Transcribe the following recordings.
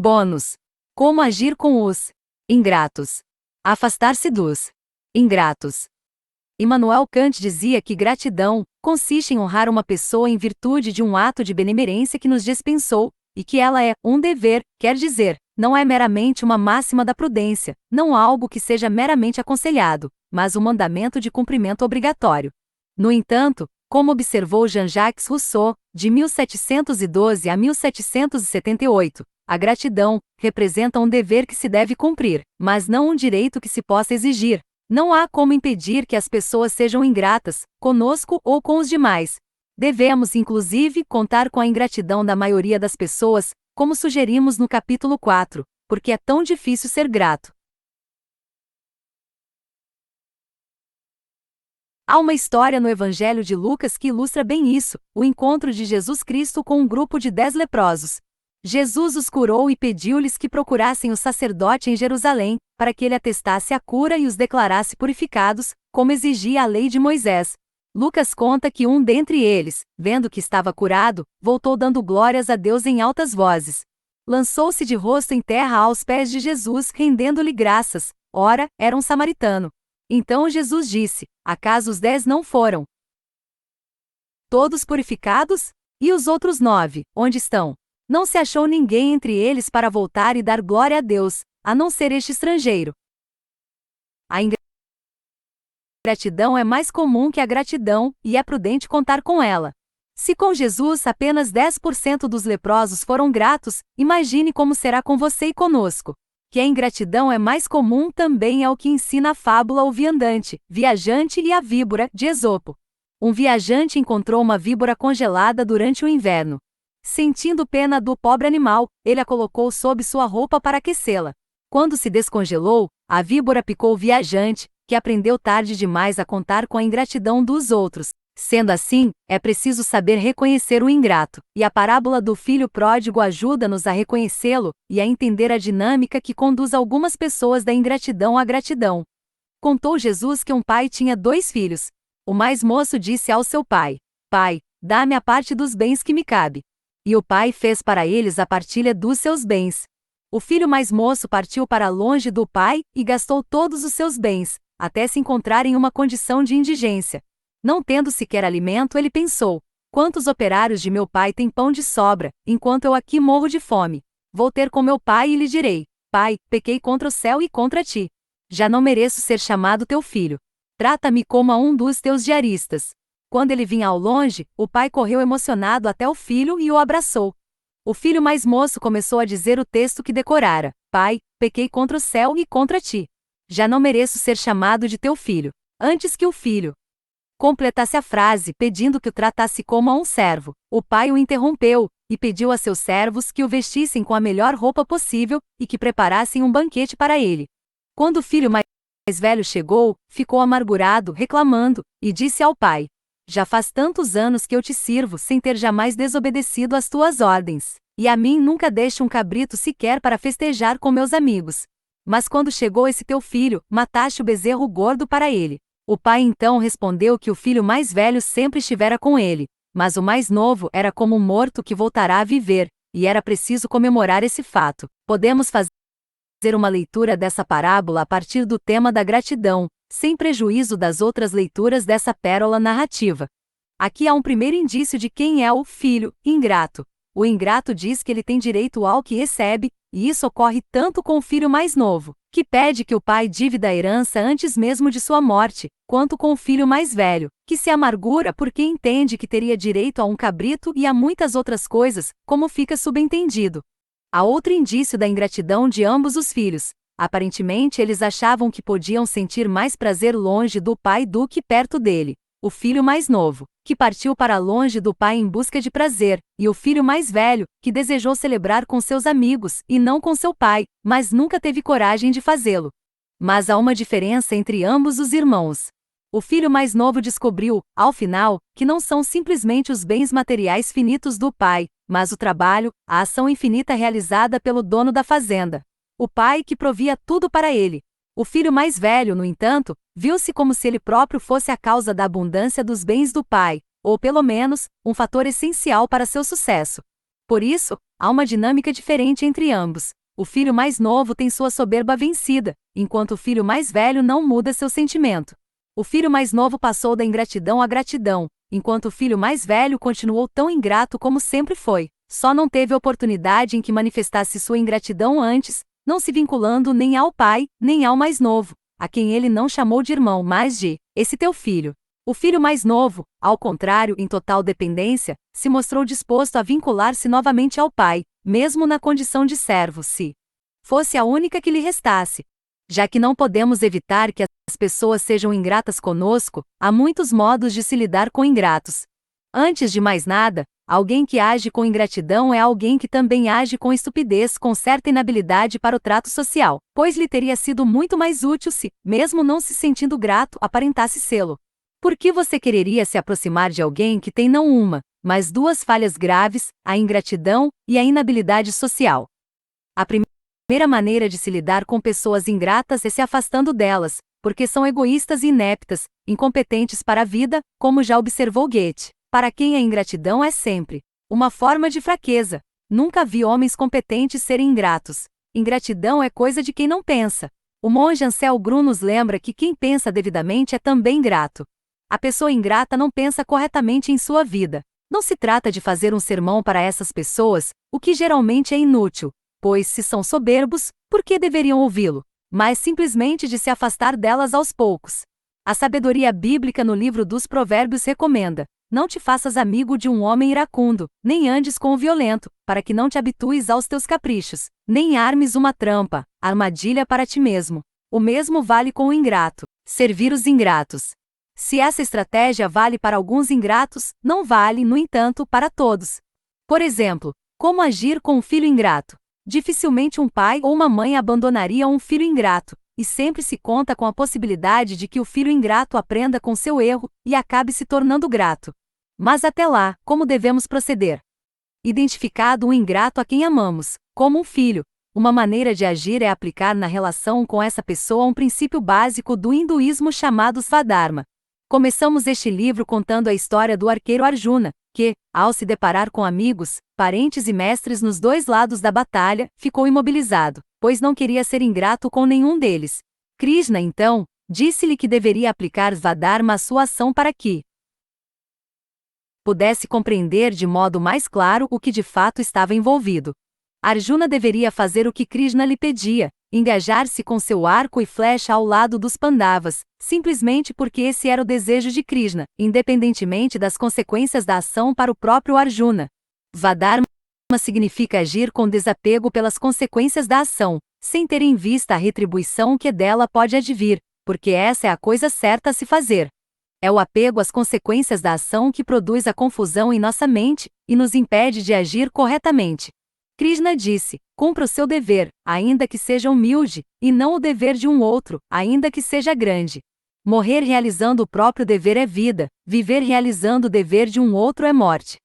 Bônus. Como agir com os ingratos. Afastar-se dos ingratos. Immanuel Kant dizia que gratidão consiste em honrar uma pessoa em virtude de um ato de benemerência que nos dispensou, e que ela é um dever, quer dizer, não é meramente uma máxima da prudência, não algo que seja meramente aconselhado, mas um mandamento de cumprimento obrigatório. No entanto, como observou Jean-Jacques Rousseau, de 1712 a 1778, a gratidão representa um dever que se deve cumprir, mas não um direito que se possa exigir. Não há como impedir que as pessoas sejam ingratas, conosco ou com os demais. Devemos, inclusive, contar com a ingratidão da maioria das pessoas, como sugerimos no capítulo 4, porque é tão difícil ser grato. Há uma história no Evangelho de Lucas que ilustra bem isso, o encontro de Jesus Cristo com um grupo de 10 leprosos. Jesus os curou e pediu-lhes que procurassem o sacerdote em Jerusalém, para que ele atestasse a cura e os declarasse purificados, como exigia a lei de Moisés. Lucas conta que um dentre eles, vendo que estava curado, voltou dando glórias a Deus em altas vozes. Lançou-se de rosto em terra aos pés de Jesus, rendendo-lhe graças. Ora, era um samaritano. Então Jesus disse: acaso os 10 não foram todos purificados? E os outros 9, onde estão? Não se achou ninguém entre eles para voltar e dar glória a Deus, a não ser este estrangeiro. A ingratidão é mais comum que a gratidão, e é prudente contar com ela. Se com Jesus apenas 10% dos leprosos foram gratos, imagine como será com você e conosco. Que a ingratidão é mais comum também é o que ensina a fábula O Viandante, Viajante e a Víbora, de Esopo. Um viajante encontrou uma víbora congelada durante o inverno. Sentindo pena do pobre animal, ele a colocou sob sua roupa para aquecê-la. Quando se descongelou, a víbora picou o viajante, que aprendeu tarde demais a contar com a ingratidão dos outros. Sendo assim, é preciso saber reconhecer o ingrato, e a parábola do filho pródigo ajuda-nos a reconhecê-lo, e a entender a dinâmica que conduz algumas pessoas da ingratidão à gratidão. Contou Jesus que um pai tinha 2 filhos. O mais moço disse ao seu pai: Pai, dá-me a parte dos bens que me cabe. E o pai fez para eles a partilha dos seus bens. O filho mais moço partiu para longe do pai, e gastou todos os seus bens, até se encontrar em uma condição de indigência. Não tendo sequer alimento, ele pensou: quantos operários de meu pai têm pão de sobra, enquanto eu aqui morro de fome? Vou ter com meu pai e lhe direi: Pai, pequei contra o céu e contra ti. Já não mereço ser chamado teu filho. Trata-me como a um dos teus diaristas. Quando ele vinha ao longe, o pai correu emocionado até o filho e o abraçou. O filho mais moço começou a dizer o texto que decorara: Pai, pequei contra o céu e contra ti. Já não mereço ser chamado de teu filho. Antes que o filho completasse a frase pedindo que o tratasse como a um servo, o pai o interrompeu, e pediu a seus servos que o vestissem com a melhor roupa possível, e que preparassem um banquete para ele. Quando o filho mais velho chegou, ficou amargurado, reclamando, e disse ao pai: Já faz tantos anos que eu te sirvo sem ter jamais desobedecido às tuas ordens, e a mim nunca deste um cabrito sequer para festejar com meus amigos. Mas quando chegou esse teu filho, mataste o bezerro gordo para ele. O pai então respondeu que o filho mais velho sempre estivera com ele, mas o mais novo era como um morto que voltará a viver, e era preciso comemorar esse fato. Podemos fazer uma leitura dessa parábola a partir do tema da gratidão, sem prejuízo das outras leituras dessa pérola narrativa. Aqui há um primeiro indício de quem é o filho ingrato. O ingrato diz que ele tem direito ao que recebe, e isso ocorre tanto com o filho mais novo, que pede que o pai divida a herança antes mesmo de sua morte, quanto com o filho mais velho, que se amargura porque entende que teria direito a um cabrito e a muitas outras coisas, como fica subentendido. Há outro indício da ingratidão de ambos os filhos. Aparentemente eles achavam que podiam sentir mais prazer longe do pai do que perto dele. O filho mais novo, que partiu para longe do pai em busca de prazer, e o filho mais velho, que desejou celebrar com seus amigos e não com seu pai, mas nunca teve coragem de fazê-lo. Mas há uma diferença entre ambos os irmãos. O filho mais novo descobriu, ao final, que não são simplesmente os bens materiais finitos do pai, mas o trabalho, a ação infinita realizada pelo dono da fazenda. O pai que provia tudo para ele. O filho mais velho, no entanto, viu-se como se ele próprio fosse a causa da abundância dos bens do pai, ou pelo menos, um fator essencial para seu sucesso. Por isso, há uma dinâmica diferente entre ambos. O filho mais novo tem sua soberba vencida, enquanto o filho mais velho não muda seu sentimento. O filho mais novo passou da ingratidão à gratidão, enquanto o filho mais velho continuou tão ingrato como sempre foi. Só não teve oportunidade em que manifestasse sua ingratidão antes, não se vinculando nem ao pai, nem ao mais novo, a quem ele não chamou de irmão, mas de esse teu filho. O filho mais novo, ao contrário, em total dependência, se mostrou disposto a vincular-se novamente ao pai, mesmo na condição de servo, se fosse a única que lhe restasse. Já que não podemos evitar que as pessoas sejam ingratas conosco, há muitos modos de se lidar com ingratos. Antes de mais nada, alguém que age com ingratidão é alguém que também age com estupidez, com certa inabilidade para o trato social, pois lhe teria sido muito mais útil se, mesmo não se sentindo grato, aparentasse sê-lo. Por que você quereria se aproximar de alguém que tem não uma, mas duas falhas graves, a ingratidão e a inabilidade social? A primeira maneira de se lidar com pessoas ingratas é se afastando delas, porque são egoístas e ineptas, incompetentes para a vida, como já observou Goethe. Para quem a ingratidão é sempre uma forma de fraqueza. Nunca vi homens competentes serem ingratos. Ingratidão é coisa de quem não pensa. O monge Ansel Grum nos lembra que quem pensa devidamente é também grato. A pessoa ingrata não pensa corretamente em sua vida. Não se trata de fazer um sermão para essas pessoas, o que geralmente é inútil, pois se são soberbos, por que deveriam ouvi-lo? Mas simplesmente de se afastar delas aos poucos. A sabedoria bíblica no livro dos Provérbios recomenda: não te faças amigo de um homem iracundo, nem andes com o violento, para que não te habitues aos teus caprichos, nem armes uma trampa, armadilha para ti mesmo. O mesmo vale com o ingrato. Servir os ingratos. Se essa estratégia vale para alguns ingratos, não vale, no entanto, para todos. Por exemplo, como agir com um filho ingrato? Dificilmente um pai ou uma mãe abandonaria um filho ingrato, e sempre se conta com a possibilidade de que o filho ingrato aprenda com seu erro e acabe se tornando grato. Mas até lá, como devemos proceder? Identificado um ingrato a quem amamos, como um filho, uma maneira de agir é aplicar na relação com essa pessoa um princípio básico do hinduísmo chamado Svadharma. Começamos este livro contando a história do arqueiro Arjuna, que, ao se deparar com amigos, parentes e mestres nos dois lados da batalha, ficou imobilizado, pois não queria ser ingrato com nenhum deles. Krishna, então, disse-lhe que deveria aplicar Svadharma à sua ação para que pudesse compreender de modo mais claro o que de fato estava envolvido. Arjuna deveria fazer o que Krishna lhe pedia, engajar-se com seu arco e flecha ao lado dos Pandavas, simplesmente porque esse era o desejo de Krishna, independentemente das consequências da ação para o próprio Arjuna. Svadharma significa agir com desapego pelas consequências da ação, sem ter em vista a retribuição que dela pode advir, porque essa é a coisa certa a se fazer. É o apego às consequências da ação que produz a confusão em nossa mente e nos impede de agir corretamente. Krishna disse: cumpra o seu dever, ainda que seja humilde, e não o dever de um outro, ainda que seja grande. Morrer realizando o próprio dever é vida, viver realizando o dever de um outro é morte.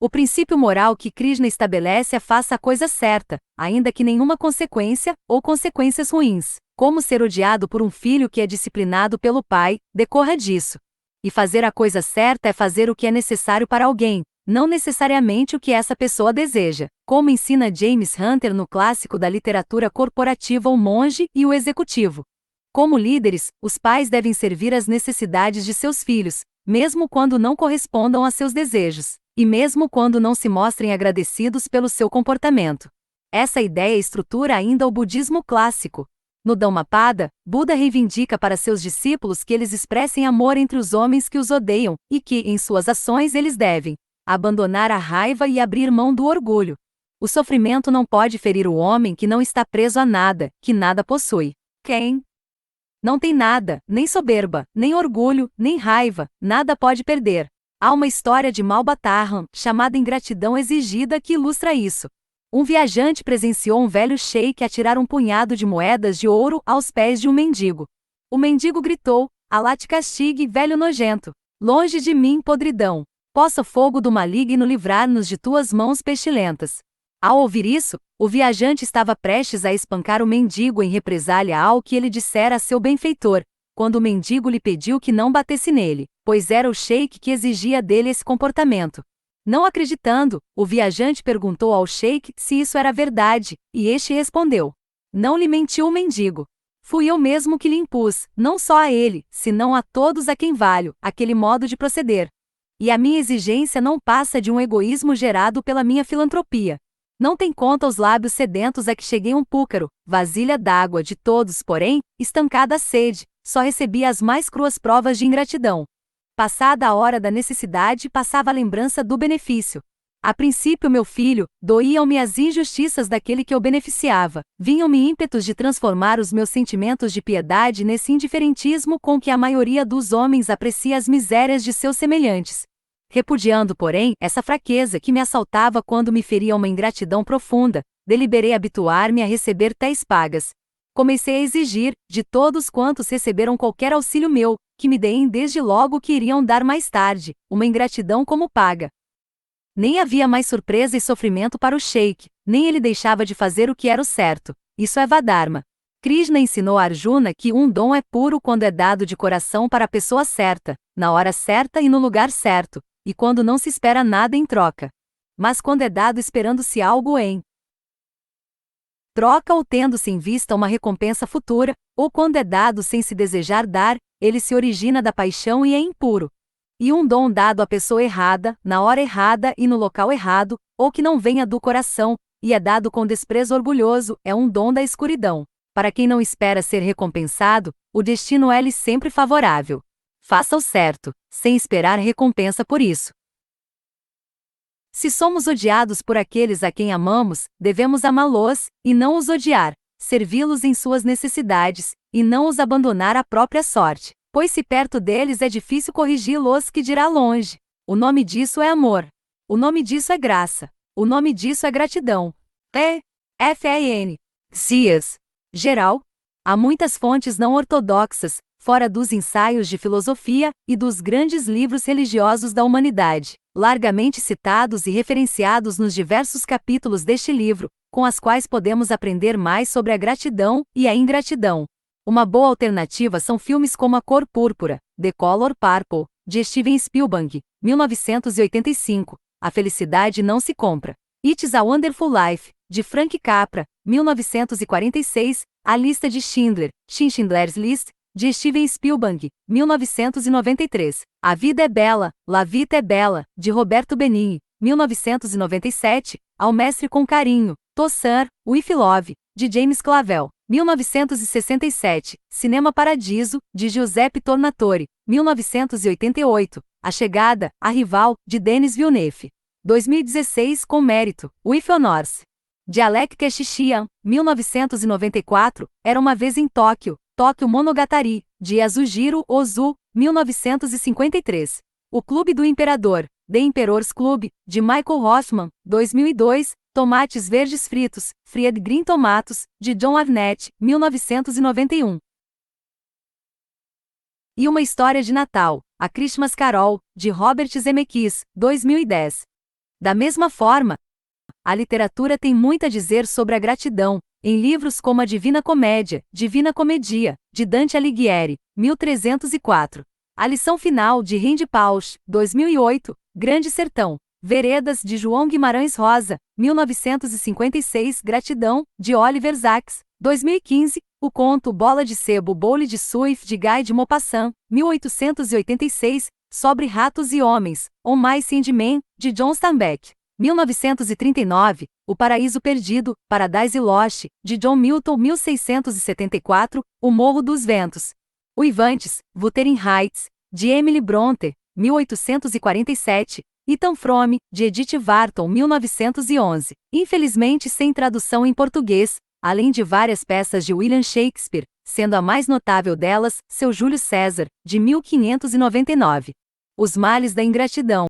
O princípio moral que Krishna estabelece é faça a coisa certa, ainda que nenhuma consequência, ou consequências ruins, como ser odiado por um filho que é disciplinado pelo pai, decorra disso. E fazer a coisa certa é fazer o que é necessário para alguém, não necessariamente o que essa pessoa deseja, como ensina James Hunter no clássico da literatura corporativa O Monge e o Executivo. Como líderes, os pais devem servir às necessidades de seus filhos, mesmo quando não correspondam a seus desejos, e mesmo quando não se mostrem agradecidos pelo seu comportamento. Essa ideia estrutura ainda o budismo clássico. No Dhammapada, Buda reivindica para seus discípulos que eles expressem amor entre os homens que os odeiam, e que, em suas ações, eles devem abandonar a raiva e abrir mão do orgulho. O sofrimento não pode ferir o homem que não está preso a nada, que nada possui. Quem não tem nada, nem soberba, nem orgulho, nem raiva, nada pode perder. Há uma história de Malbataram, chamada Ingratidão Exigida, que ilustra isso. Um viajante presenciou um velho sheik atirar um punhado de moedas de ouro aos pés de um mendigo. O mendigo gritou: Alá te castigue, velho nojento. Longe de mim, podridão. Possa o fogo do maligno livrar-nos de tuas mãos pestilentas. Ao ouvir isso, o viajante estava prestes a espancar o mendigo em represália ao que ele dissera a seu benfeitor, quando o mendigo lhe pediu que não batesse nele, pois era o sheik que exigia dele esse comportamento. Não acreditando, o viajante perguntou ao sheik se isso era verdade, e este respondeu: não lhe mentiu o mendigo. Fui eu mesmo que lhe impus, não só a ele, senão a todos a quem valho, aquele modo de proceder. E a minha exigência não passa de um egoísmo gerado pela minha filantropia. Não tem conta aos lábios sedentos a que cheguei um púcaro, vasilha d'água de todos, porém, estancada a sede, só recebia as mais cruas provas de ingratidão. Passada a hora da necessidade, passava a lembrança do benefício. A princípio, meu filho, doíam-me as injustiças daquele que eu beneficiava, vinham-me ímpetos de transformar os meus sentimentos de piedade nesse indiferentismo com que a maioria dos homens aprecia as misérias de seus semelhantes. Repudiando, porém, essa fraqueza que me assaltava quando me feria uma ingratidão profunda, deliberei habituar-me a receber tais pagas. Comecei a exigir, de todos quantos receberam qualquer auxílio meu, que me deem desde logo o que iriam dar mais tarde, uma ingratidão como paga. Nem havia mais surpresa e sofrimento para o sheik, nem ele deixava de fazer o que era o certo. Isso é Vadharma. Krishna ensinou a Arjuna que um dom é puro quando é dado de coração para a pessoa certa, na hora certa e no lugar certo, e quando não se espera nada em troca. Mas quando é dado esperando-se algo em troca ou tendo-se em vista uma recompensa futura, ou quando é dado sem se desejar dar, ele se origina da paixão e é impuro. E um dom dado à pessoa errada, na hora errada e no local errado, ou que não venha do coração, e é dado com desprezo orgulhoso, é um dom da escuridão. Para quem não espera ser recompensado, o destino é-lhe sempre favorável. Faça o certo, sem esperar recompensa por isso. Se somos odiados por aqueles a quem amamos, devemos amá-los, e não os odiar, servi-los em suas necessidades, e não os abandonar à própria sorte. Pois se perto deles é difícil corrigi-los, que dirá longe. O nome disso é amor. O nome disso é graça. O nome disso é gratidão. F-A-N. Cias. Geral. Há muitas fontes não ortodoxas, fora dos ensaios de filosofia e dos grandes livros religiosos da humanidade, largamente citados e referenciados nos diversos capítulos deste livro, com as quais podemos aprender mais sobre a gratidão e a ingratidão. Uma boa alternativa são filmes como A Cor Púrpura, The Color Purple, de Steven Spielberg, 1985, A Felicidade Não Se Compra. It's a Wonderful Life, de Frank Capra, 1946, A Lista de Schindler, Schindler's List, de Steven Spielberg, 1993. A Vida é Bela, La Vita é Bela, de Roberto Benigni, 1997, Ao Mestre com Carinho, Toussaint, With Love, de James Clavell, 1967, Cinema Paradiso, de Giuseppe Tornatore, 1988, A Chegada, A Rival, de Denis Villeneuve. 2016 com mérito, With Honors, de Alec Keshishian, 1994, Era uma Vez em Tóquio, Tóquio Monogatari, de Yasujiro Ozu, 1953. O Clube do Imperador, The Emperor's Club, de Michael Hoffman, 2002, Tomates Verdes Fritos, Fried Green Tomatoes, de John Arnett, 1991. E Uma História de Natal, A Christmas Carol, de Robert Zemeckis, 2010. Da mesma forma, a literatura tem muito a dizer sobre a gratidão, em livros como A Divina Comédia, Divina Comedia, de Dante Alighieri, 1304. A Lição Final, de Randy Pausch, 2008, Grande Sertão. Veredas, de João Guimarães Rosa, 1956. Gratidão, de Oliver Sacks, 2015. O conto Bola de Sebo Bole de Suif, de Guy de Maupassant, 1886. Sobre Ratos e Homens, On My Sandman, de John Steinbeck, 1939. O Paraíso Perdido, Paradise Lost, de John Milton, 1674. O Morro dos Ventos. Uivantes, Wuthering Heights, de Emily Brontë, 1847. Ethan Frome, de Edith Wharton, 1911. Infelizmente sem tradução em português, além de várias peças de William Shakespeare, sendo a mais notável delas, Seu Júlio César, de 1599. Os Males da Ingratidão.